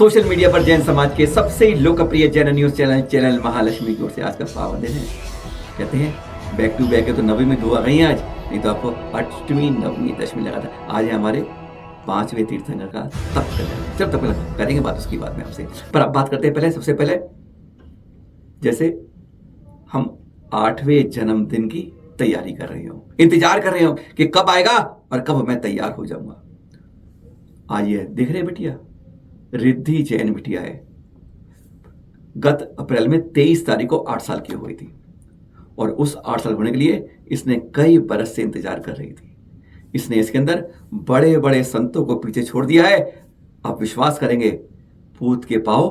Social media पर जैन समाज के सबसे लोकप्रिय जैन न्यूज चैनल महालक्ष्मी की ओर से आज का पावन दिन है। कहते हैं बैक टू बैक है तो नवी में दो आ गई हैं आज, नहीं तो आपको अष्टमी नवमी दशमी लगा था। आज है हमारे 5वें तीर्थंकर का तप कल्याण। जब तक करेंगे बात उसकी बात में आपसे, पर अब बात करते हैं पहले सबसे पहले जैसे हम 8वें जन्मदिन की तैयारी कर रहे हो, इंतजार कर रहे हो कि कब आएगा और कब मैं तैयार हो जाऊंगा। आज ये देख रहे बिटिया रिद्धि जैन बिटिया है, गत अप्रैल में 23 तारीख को 8 साल की हो गई थी और उस 8 साल होने के लिए इसने कई बरस से इंतजार कर रही थी। इसने इसके अंदर बड़े बड़े संतों को पीछे छोड़ दिया है। आप विश्वास करेंगे पूत के पांव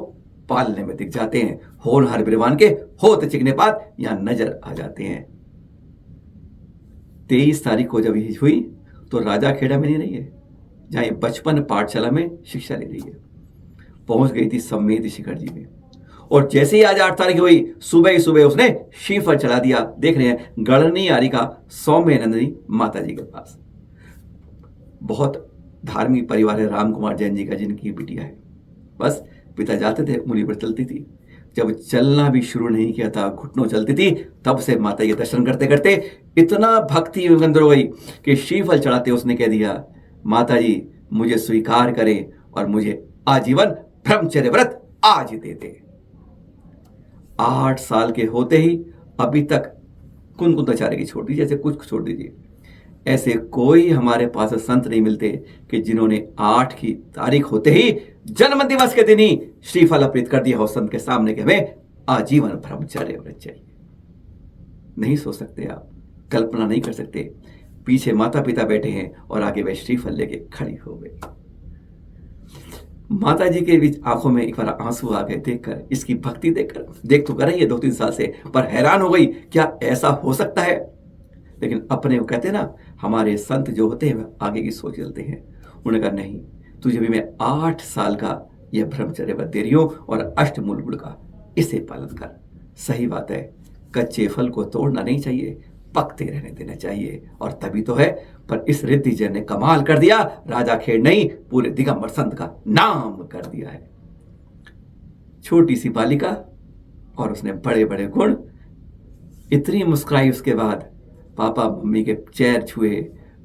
पालने में दिख जाते हैं, होनहार बिरवान के होत चिकने पात यहां नजर आ जाते हैं। 23 तारीख को जब ये हुई तो राजा खेड़ा में नहीं रही है, जहां ये बचपन पाठशाला में शिक्षा ले रही है, पहुंच गई थी सम्मेद शिखर जी में। और जैसे ही आज 8 तारीख हुई सुबह ही सुबह उसने श्रीफल चढ़ा दिया। देख रहे हैं गढ़नी आरिका सौम्य नंदिनी माता जी के पास। बहुत धार्मिक परिवार है राम कुमार जैन जी का, जिनकी बिटिया है। बस पिता जाते थे उंगली पर चलती थी, जब चलना भी शुरू नहीं किया था घुटनों चलती थी, तब से माता के दर्शन करते करते इतना भक्ति अंदर हो गई कि श्रीफल चढ़ाते उसने कह दिया, माता जी मुझे स्वीकार करें और मुझे आजीवन ब्रह्मचर्य व्रत आज दे दे। 8 साल के होते ही अभी तक कुंकुमाचार्य की छोड़ दीजिए, जैसे कुछ छोड़ दीजिए, ऐसे कोई हमारे पास संत नहीं मिलते कि जिन्होंने 8 की तारीख होते ही जन्म दिवस के दिन ही श्रीफल अर्पित कर दिया हो संत के सामने कि हमें आजीवन ब्रह्मचर्य व्रत चाहिए। नहीं सोच सकते आप, कल्पना नहीं कर सकते। पीछे माता पिता बैठे हैं और आगे वह श्रीफल लेके खड़ी हो गई। माता जी के बीच आंखों में एक बार आंसू आ गए देखकर, इसकी भक्ति देखकर। देख तो कर रही है 2-3 साल से, पर हैरान हो गई क्या ऐसा हो सकता है। लेकिन अपने वो कहते हैं ना, हमारे संत जो होते हैं आगे की सोच चलते हैं। उन्होंने कहा नहीं, तुझे भी मैं 8 साल का यह ब्रह्मचर्य व्रत दे रही हूं और अष्टमूल गुण का, इसे पालन कर। सही बात है, कच्चे फल को तोड़ना नहीं चाहिए, पकते रहने देना चाहिए, और तभी तो है। पर इस रिद्धि जैन ने कमाल कर दिया, राजा खेड़ नहीं पूरे दिगंबर संत का नाम कर दिया है। छोटी सी बालिका और उसने बड़े बड़े गुण। इतनी मुस्कुराई उसके बाद, पापा मम्मी के चेयर छुए,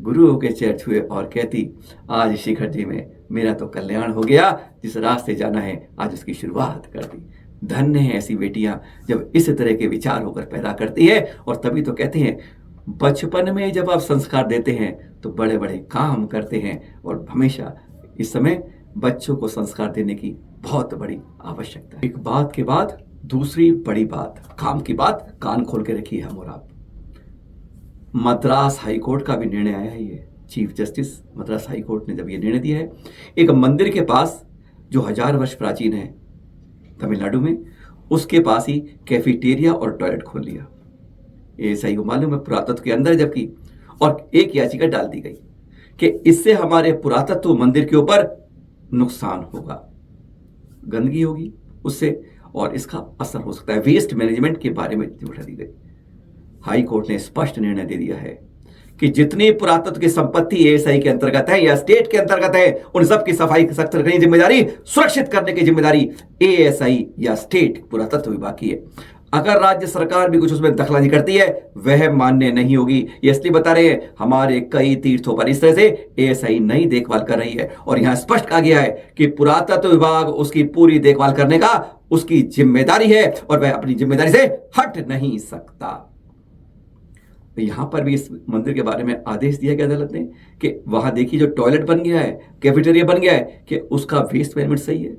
गुरुओं के चेयर छुए और कहती आज शिखर जी में मेरा तो कल्याण हो गया, जिस रास्ते जाना है आज उसकी शुरुआत कर दी। धन्य है ऐसी बेटियां जब इस तरह के विचार होकर पैदा करती है। और तभी तो कहते हैं बचपन में जब आप संस्कार देते हैं तो बड़े बड़े काम करते हैं, और हमेशा इस समय बच्चों को संस्कार देने की बहुत बड़ी आवश्यकता है। एक बात के बाद दूसरी बड़ी बात, काम की बात कान खोल के रखिए हम और आप। मद्रास हाईकोर्ट का भी निर्णय आया है। ये चीफ जस्टिस मद्रास हाईकोर्ट ने जब ये निर्णय दिया है, एक मंदिर के पास जो 1000 वर्ष प्राचीन है तमिलनाडु में, उसके पास ही कैफेटेरिया और टॉयलेट खोल लिया। एएसआई को मालूम है पुरातत्व के अंदर जबकि, और एक याचिका डाल दी गई कि इससे हमारे पुरातत्व मंदिर के ऊपर नुकसान होगा, गंदगी होगी उससे और इसका असर हो सकता है। वेस्ट मैनेजमेंट के बारे में उठा दी गई। हाई कोर्ट ने स्पष्ट निर्णय दे दिया है कि जितनी पुरातत्व की संपत्ति एएसआई के अंतर्गत है या स्टेट के अंतर्गत है, उन सब की सफाई सख्त करने की जिम्मेदारी, सुरक्षित करने की जिम्मेदारी एएसआई या स्टेट पुरातत्व विभाग की है। अगर राज्य सरकार भी कुछ उसमें दखलंदाजी करती है वह मान्य नहीं होगी। ये इसलिए बता रहे हैं हमारे कई तीर्थों पर इस तरह से एएसआई नई देखभाल कर रही है, और यहां स्पष्ट कहा गया है कि पुरातत्व विभाग उसकी पूरी देखभाल करने का उसकी जिम्मेदारी है और वह अपनी जिम्मेदारी से हट नहीं सकता। तो यहां पर भी इस मंदिर के बारे में आदेश दिया गया अदालत ने कि वहां देखिए जो टॉयलेट बन गया है, कैफेटेरिया बन गया है, कि उसका वेस्ट मैनेजमेंट सही है,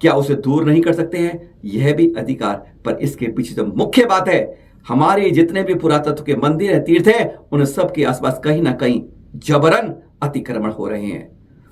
क्या उसे दूर नहीं कर सकते हैं? यह भी अधिकार। पर इसके पीछे जो मुख्य बात है, हमारे जितने भी पुरातत्व के मंदिर है, तीर्थ है, उन सब के आसपास कहीं ना कहीं जबरन अतिक्रमण हो रहे हैं।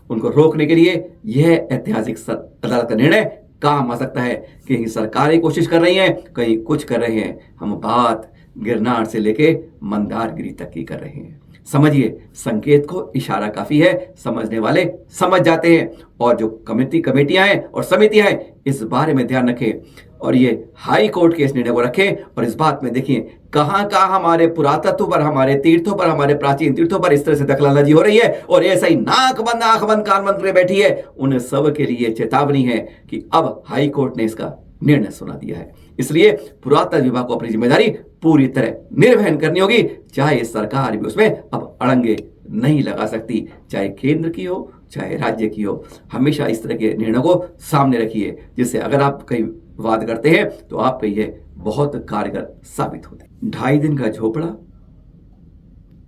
उनको रोकने के लिए यह ऐतिहासिक अदालत का निर्णय काम आ सकता है। कहीं सरकारें कोशिश कर रही हैं, कहीं कुछ कर रहे हैं। हम बात गिरनार से लेके मंदारगिरी तक की कर रहे हैं। समझिए, संकेत को इशारा काफी है, समझने वाले समझ जाते हैं। और जो कमेटियां हैं और समितियां हैं, इस बारे में ध्यान रखें और ये हाई कोर्ट के इस निर्णय को रखें। और इस बात में देखिए कहां कहां हमारे पुरातत्व पर, हमारे तीर्थों पर, हमारे प्राचीन तीर्थों पर इस तरह से दखलंदाजी हो रही है और ऐसा ही नाक बंद आंख बंद कान बंद करे बैठी है। उन सब के लिए चेतावनी है कि अब हाई कोर्ट ने इसका निर्णय सुना दिया है, इसलिए पुरातत्व विभाग को अपनी जिम्मेदारी पूरी तरह निर्वहन करनी होगी। चाहे सरकार भी उसमें अब अड़ंगे नहीं लगा सकती, चाहे केंद्र की हो चाहे राज्य की हो। हमेशा इस तरह के निर्णय को सामने रखिए, जिससे अगर आप कहीं वाद करते हैं तो आप पे ये बहुत कारगर साबित होते हैं। 2.5 दिन का झोपड़ा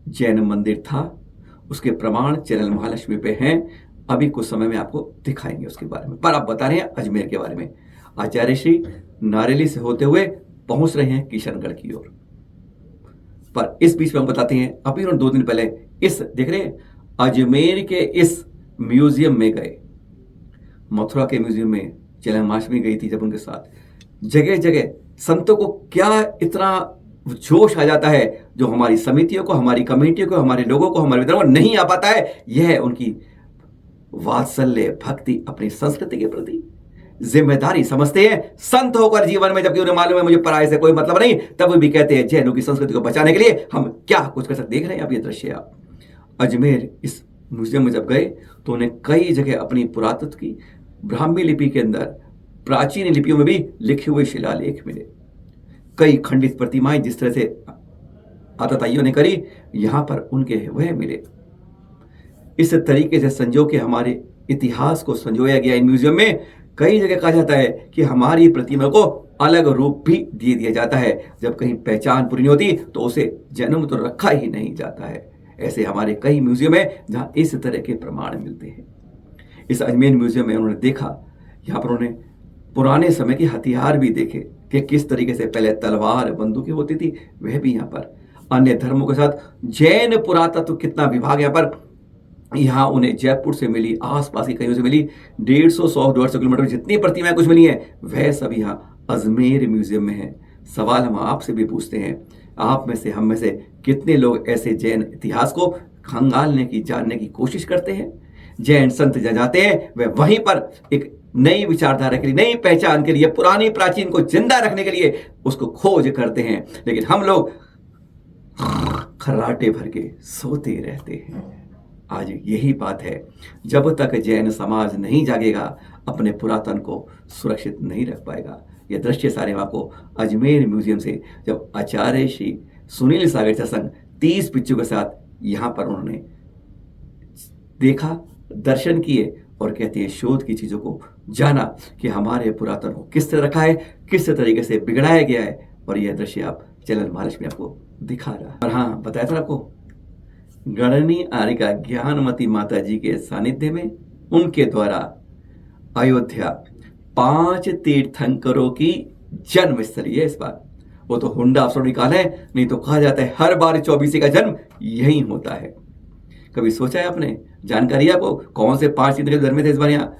जैन मंदिर था, उसके प्रमाण चैनल महालक्ष्मी पे हैं। अभी कुछ समय में आपको दिखाएंगे उसके बारे में। पर आप बता रहे हैं अजमेर के बारे में। आचार्य श्री नारेली से होते हुए पहुंच रहे हैं किशनगढ़ की ओर। पर इस बीच में हम बताते हैं, अभी उन्होंने 2 दिन पहले इस देख रहे हैं अजमेर के इस म्यूजियम में गए। मथुरा के म्यूजियम में चैनल महालक्ष्मी गई थी जब उनके साथ। जगह जगह संतों को क्या इतना जोश आ जाता है, जो हमारी समितियों को, हमारी कमेटियों को, हमारे लोगों को, हमारे विद्वानों को नहीं आ पाता है। यह है उनकी वात्सल्य भक्ति अपनी संस्कृति के प्रति, जिम्मेदारी समझते हैं संत होकर जीवन में, जबकि उन्हें मालूम है मुझे पराये से कोई मतलब नहीं, तब वो भी कहते हैं जैनों की संस्कृति को बचाने के लिए हम क्या कुछ कर सकते। देख रहे हैं आप ये दृश्य। आप अजमेर इस म्यूजियम में जब गए तो उन्हें कई जगह अपनी पुरातत्व की ब्राह्मी लिपि के अंदर, प्राचीन लिपियों में भी लिखे हुए शिलालेख मिले। कई खंडित प्रतिमाएं जिस तरह से आतताइयों ने करी, यहां पर उनके वह मिले। इस तरीके से संजो के हमारे इतिहास को संजोया गया इन म्यूजियम में। कई जगह कहा जाता है कि हमारी प्रतिमा को अलग रूप भी दे दिया जाता है। जब कहीं पहचान पूरी नहीं होती तो उसे जन्म तो रखा ही नहीं जाता है। ऐसे हमारे कई म्यूजियम है जहां इस तरह के प्रमाण मिलते हैं। इस अजमेर म्यूजियम में उन्होंने देखा, यहाँ पर उन्होंने पुराने समय के हथियार भी देखे कि किस तरीके से पहले तलवार बंदूकें होती थी, वह भी यहाँ पर। अन्य धर्मों के साथ जैन पुरातत्व कितना विभाग यहाँ पर, यहाँ उन्हें जयपुर से मिली, आसपास की कहीं से मिली, 150-100 किलोमीटर जितनी प्रतिमाएं कुछ मिली हैं, वह सब यहाँ अजमेर म्यूजियम में है। सवाल हम आपसे भी पूछते हैं, आप में से, हम में से कितने लोग ऐसे जैन इतिहास को खंगालने की, जानने की कोशिश करते हैं। जैन संत जहाँ जाते हैं वह वहीं पर एक नई विचारधारा के लिए, नई पहचान के लिए, पुरानी प्राचीन को जिंदा रखने के लिए उसको खोज करते हैं। लेकिन हम लोग खर्राटे भर के सोते रहते हैं। आज यही बात है, जब तक जैन समाज नहीं जागेगा अपने पुरातन को सुरक्षित नहीं रख पाएगा। ये दृश्य सारे आपको अजमेर म्यूजियम से, जब आचार्य श्री सुनील सागर संघ 30 पिच्चों के साथ यहाँ पर उन्होंने देखा, दर्शन किए और कहते हैं शोध की चीजों को जाना कि हमारे पुरातन को किस तरह रखा है, किस तरीके से बिगड़ाया गया है। और यह दृश्य आप चैनल महालक्ष्मी आपको दिखा रहा है। और हाँ, बताया था आपको, गणनी आर्यिका ज्ञानमती माता जी के सानिध्य में उनके द्वारा अयोध्या 5 तीर्थंकरों की जन्मस्थली है इस बार। वो तो हुंडा अफसर निकाल है, नहीं तो कहा जाता है हर बार 24 का जन्म यही होता है। कभी सोचा है आपने, जानकारी है आपको कौन से 5 तीर्थंकर जन्मे थे इस बार यहाँ?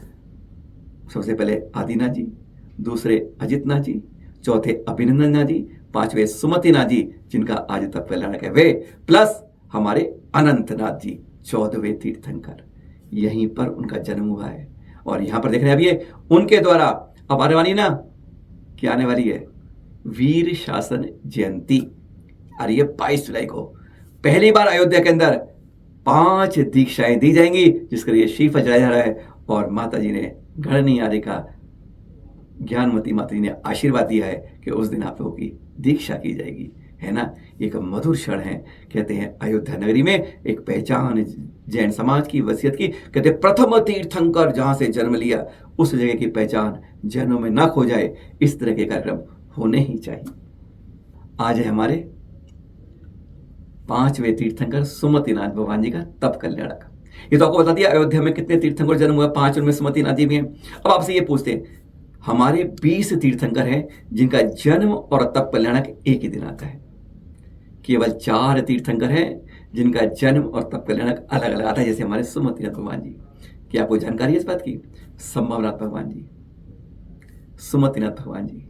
सबसे पहले आदिनाथ जी, दूसरे अजितनाथ जी, चौथे अभिनंदन नाथ जी, 5वें सुमतिनाथ जी जिनका आज तक कल्याणक है वे, प्लस हमारे अनंतनाथ जी 14वें तीर्थंकर। यहीं पर उनका जन्म हुआ है। और यहां पर देख रहे हैं अभी ये उनके द्वारा अब आने वाली ना, क्या आने वाली है, वीर शासन जयंती आ रही है 22 जुलाई को। पहली बार अयोध्या के अंदर 5 दीक्षाएं दी जाएंगी, जिसके लिए श्रीफल चढ़ाया जा रहा है। और माता जी ने, गणनी आर्यिका ज्ञानमती माता जी ने आशीर्वाद दिया है कि उस दिन आप लोगों की दीक्षा की जाएगी, है ना। एक मधुर क्षण है। कहते हैं अयोध्या नगरी में एक पहचान जैन समाज की, वसीयत की। कहते हैं प्रथम तीर्थंकर जहां से जन्म लिया उस जगह की पहचान जैनों में ना खो जाए, इस तरह के कार्यक्रम होने ही चाहिए। आज है हमारे 5वें तीर्थंकर सुमतिनाथ भगवान जी का तप कल्याणक। ये तो आपको बता दिया अयोध्या में कितने तीर्थंकर जन्म हुआ, 5 उनमें सुमतिनाथ जी भी हैं। अब आपसे ये पूछते हैं, हमारे 20 तीर्थंकर हैं जिनका जन्म और तप कल्याणक एक ही दिन आता है। केवल 4 तीर्थंकर हैं जिनका जन्म और तप कल्याणक अलग अलग आता है, जैसे हमारे सुमतिनाथ भगवान जी। क्या आपको जानकारी है इस बात की? संभवनाथ भगवान जी, सुमतिनाथ भगवान जी,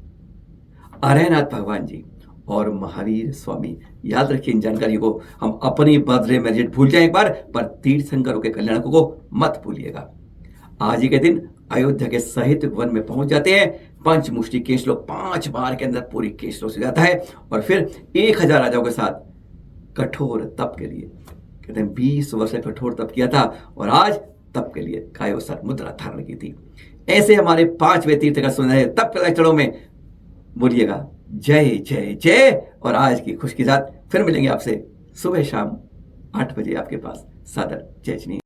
अरयनाथ भगवान जी और महावीर स्वामी। याद रखिए इन जानकारी को। हम अपनी बर्थडे में भूल जाए एक बार, पर तीर्थंकरों के कल्याण को मत भूलिएगा। आज ही के दिन अयोध्या के साहित्य वन में पहुंच जाते हैं। पंचमुष्टि केशलोक 5 बार के अंदर पूरी केशलोक से जाता है और फिर 1000 राजाओं के साथ कठोर तप के लिए, कहते हैं 20 वर्ष कठोर तप किया था और आज तप के लिए कायोसर मुद्रा धारण की थी। ऐसे हमारे 5वें तीर्थंकर सुनाए तप के चरणों में बोलिएगा जय जय जय। और आज की खुश के साथ फिर मिलेंगे आपसे सुबह शाम 8 बजे आपके पास। सादर जय जनी।